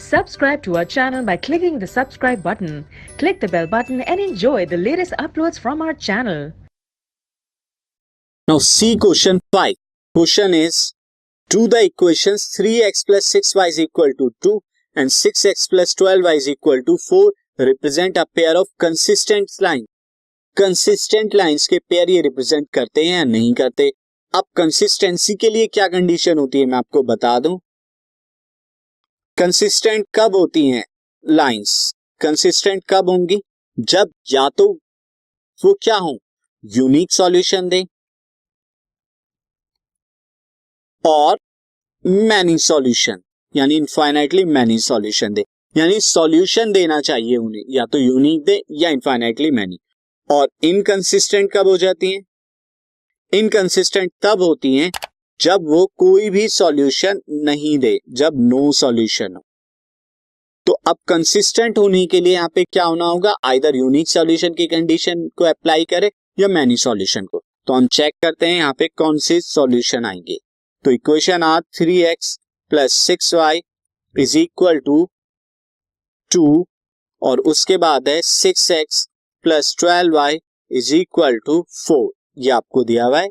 Subscribe to our channel by clicking the subscribe button. Click the bell button and enjoy the latest uploads from our channel. Now see question 5. Question is, do the equations 3x plus 6y is equal to 2 and 6x plus 12y is equal to 4 represent a pair of consistent lines. Consistent lines के pair ये represent करते हैं या नहीं करते. अब consistency के लिए क्या कंडीशन होती है मैं आपको बता दूं. कंसिस्टेंट कब होती हैं लाइंस, कंसिस्टेंट कब होंगी, जब या तो वो क्या हो, यूनिक सॉल्यूशन दें और मैनी सॉल्यूशन यानी इनफाइनाइटली मैनी सॉल्यूशन दे. यानी सॉल्यूशन देना चाहिए उन्हें, या तो यूनिक दे या इनफाइनाइटली मैनी. और इनकंसिस्टेंट कब हो जाती हैं, इनकंसिस्टेंट तब होती हैं जब वो कोई भी सॉल्यूशन नहीं दे, जब नो सॉल्यूशन हो. तो अब कंसिस्टेंट होने के लिए यहाँ पे क्या होना होगा, आइदर यूनिक सॉल्यूशन की कंडीशन को अप्लाई करे या मैनी सॉल्यूशन को. तो हम चेक करते हैं यहाँ पे कौन से सॉल्यूशन आएंगे. तो इक्वेशन आ 3x plus 6y is equal to 2 और उसके बाद है 6x plus 12y is equal to 4. ये आपको दिया हुआ है.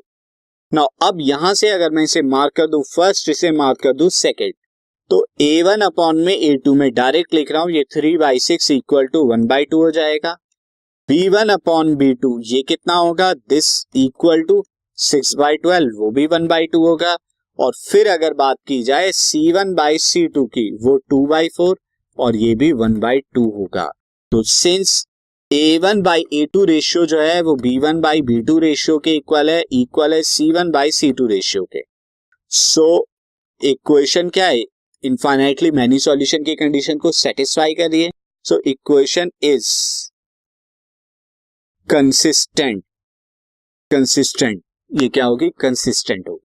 नाउ अब यहां से अगर मैं इसे मार्क कर दूं फर्स्ट, इसे मार्क कर दूं सेकेंड, तो a1 अपॉन में a2 में डायरेक्ट लिख रहा हूं, ये 3/6 इक्वल टू 1/2 हो जाएगा. b1 अपॉन b2 ये कितना होगा, दिस इक्वल टू 6/12 वो भी 1/2 होगा. और फिर अगर बात की जाए c1/c2 की, वो 2/4 और ये भी 1/2 होगा. तो सिंस a1/a2 रेशियो जो है वो b1/b2 रेशियो के इक्वल है c1/c2 रेशियो के. सो इक्वेशन क्या है, इनफाइनाइटली मैनी सॉल्यूशन की कंडीशन को सेटिस्फाई कर रही है. So equation is consistent. Consistent ये क्या होगी, कंसिस्टेंट होगी.